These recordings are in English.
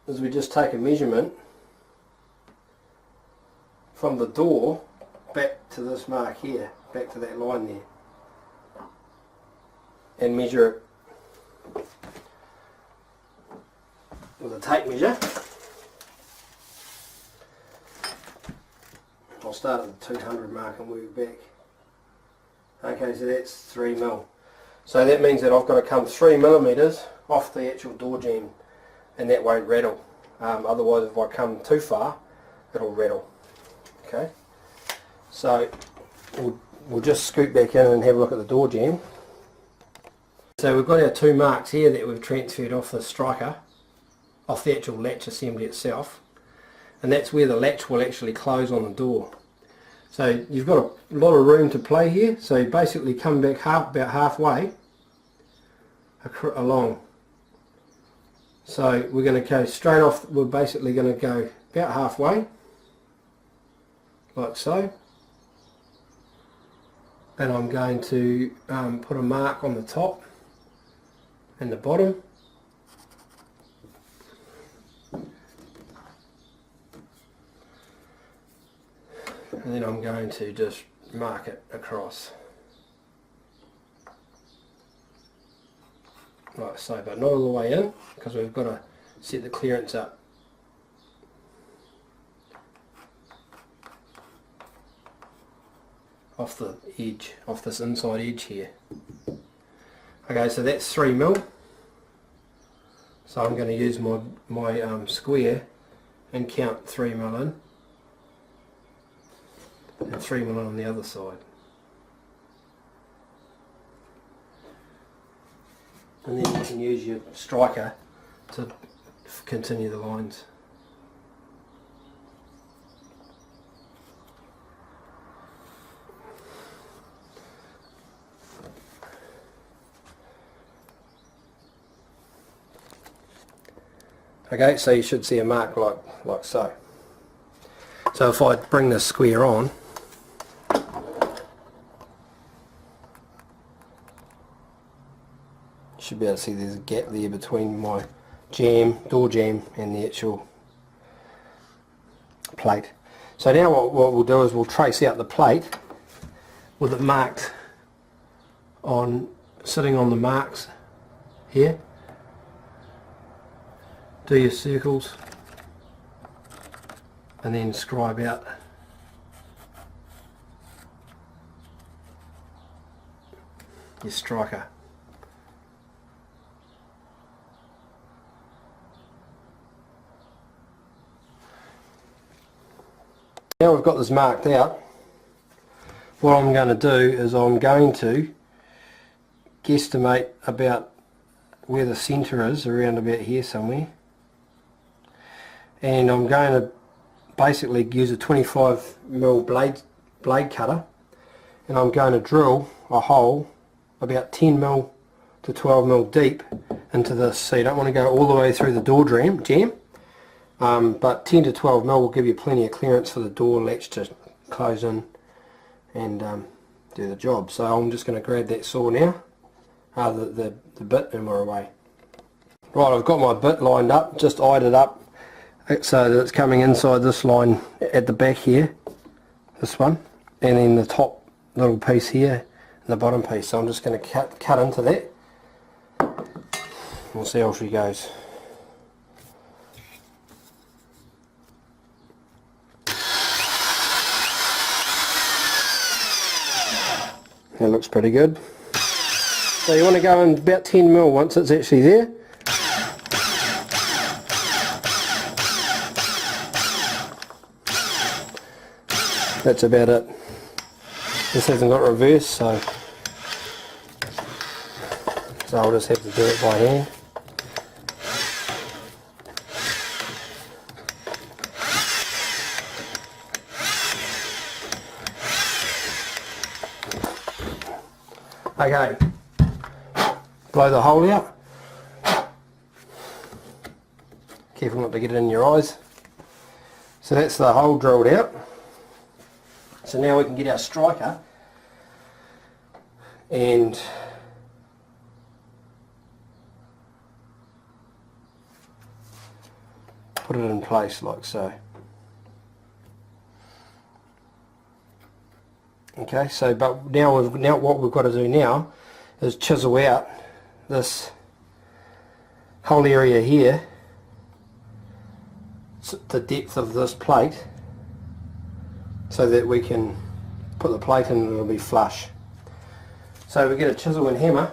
is we just take a measurement from the door back to this mark here, back to that line there, and measure it with a tape measure. I'll start at the 200 mark and work back. Okay, so that's 3 mil. So that means that I've got to come 3 millimeters off the actual door jamb, and that won't rattle. Otherwise, if I come too far, it'll rattle. Okay, so we'll just scoot back in and have a look at the door jamb. So we've got our 2 marks here that we've transferred off the striker, off the actual latch assembly itself, and that's where the latch will actually close on the door. So you've got a lot of room to play here, so you basically come back about halfway along. So we're going to go straight off, we're basically going to go about halfway, like so, and I'm going to put a mark on the top and the bottom. And then I'm going to just mark it across. Like so, but not all the way in, because we've got to set the clearance up. Off the edge, off this inside edge here. Okay, so that's 3 mil. So I'm going to use my square and count 3 mil in. And 3 mil on the other side. And then you can use your striker to continue the lines. Okay, so you should see a mark like so. So if I bring this square on, you should be able to see there's a gap there between my door jamb and the actual plate. So now what we'll do is we'll trace out the plate with it marked on, sitting on the marks here. Do your circles and then scribe out your striker. Now we've got this marked out, what I'm going to do is I'm going to guesstimate about where the centre is, around about here somewhere, and I'm going to basically use a 25mm blade cutter, and I'm going to drill a hole about 10mm to 12mm deep into this. So you don't want to go all the way through the door jamb, but 10 to 12mm will give you plenty of clearance for the door latch to close in and do the job. So I'm just going to grab that saw now, the bit, and we're away. Right, I've got my bit lined up, just eyed it up so that it's coming inside this line at the back here, this one, and then the top little piece here and the bottom piece. So I'm just going to cut into that. We'll see how she goes. That looks pretty good. So you want to go in about 10mm once it's actually there. That's about it. This hasn't got reverse, so I'll just have to do it by hand. Okay, blow the hole out. Careful not to get it in your eyes. So that's the hole drilled out. So now we can get our striker and put it in place like so. Okay, so but now what we've got to do now is chisel out this whole area here, the depth of this plate, so that we can put the plate in and it'll be flush. So we get a chisel and hammer,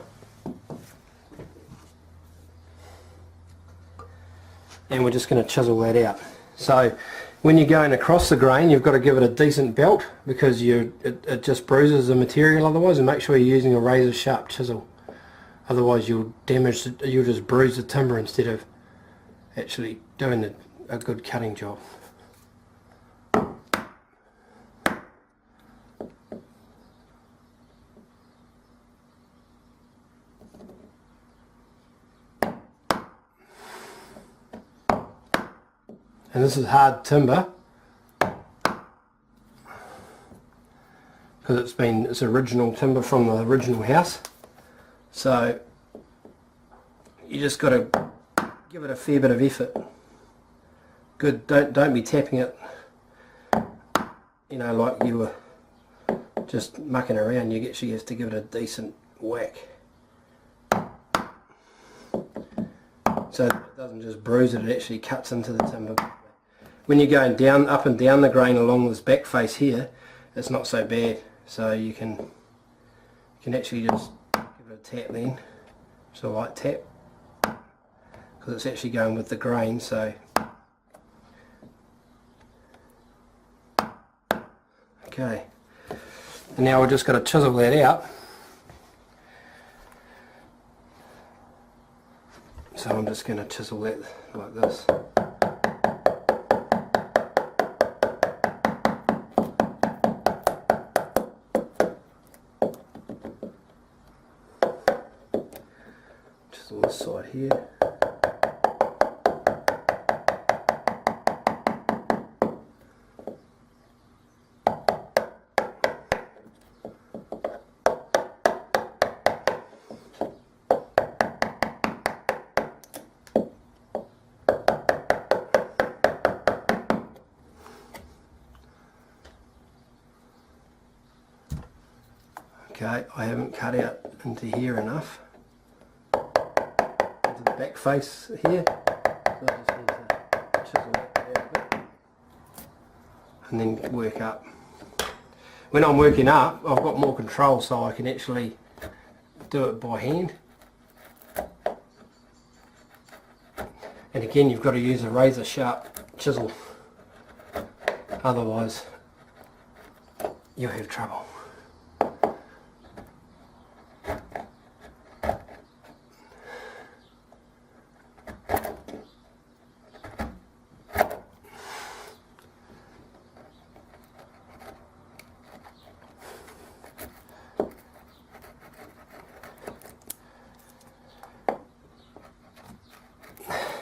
and we're just going to chisel that out. So when you're going across the grain, you've got to give it a decent belt, because it just bruises the material otherwise, and make sure you're using a razor sharp chisel. Otherwise you'll just bruise the timber instead of actually doing a good cutting job. And this is hard timber because it's original timber from the original house. So you just got to give it a fair bit of effort. Good, don't be tapping it, you know, like you were just mucking around. You actually have to give it a decent whack, so that it doesn't just bruise it, it actually cuts into the timber. When you're going down, up and down the grain along this back face here, it's not so bad. So you can actually just give it a tap then, just a light tap, because it's actually going with the grain. So okay, and now we're just got to chisel that out. So I'm just going to chisel that like this. Chisel this side here. Okay, I haven't cut out into here enough, into the back face here, so I just need to chisel that out a bit and then work up. When I'm working up, I've got more control, so I can actually do it by hand. And again, you've got to use a razor sharp chisel, otherwise you'll have trouble.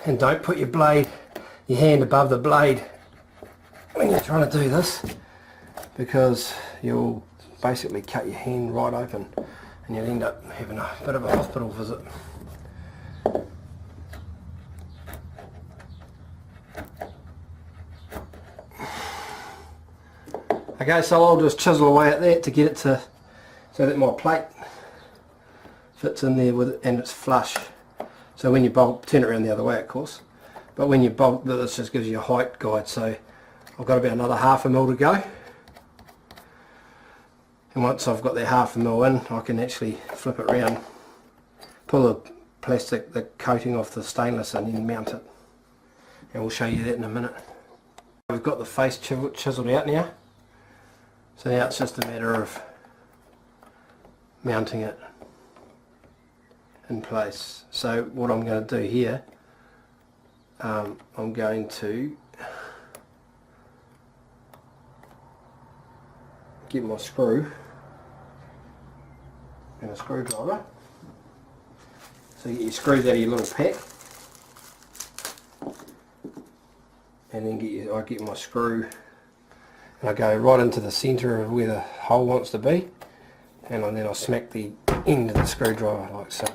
And don't put your hand above the blade when you're trying to do this, because you'll basically cut your hand right open and you'll end up having a bit of a hospital visit. Okay, so I'll just chisel away at that to get it to so that my plate fits in there with it and it's flush. So when you bolt, turn it around the other way of course, but when you bolt, this just gives you a height guide. So I've got about another 1/2 mil to go, and once I've got that 1/2 mil in, I can actually flip it around, pull the plastic, the coating off the stainless, and then mount it, and we'll show you that in a minute. We've got the face chiseled out now, so now it's just a matter of mounting it in place. So what I'm going to do here, I'm going to get my screw and a screwdriver. So you get your screws out of your little pack, and then I get my screw and I go right into the centre of where the hole wants to be, and then I smack the end of the screwdriver like so.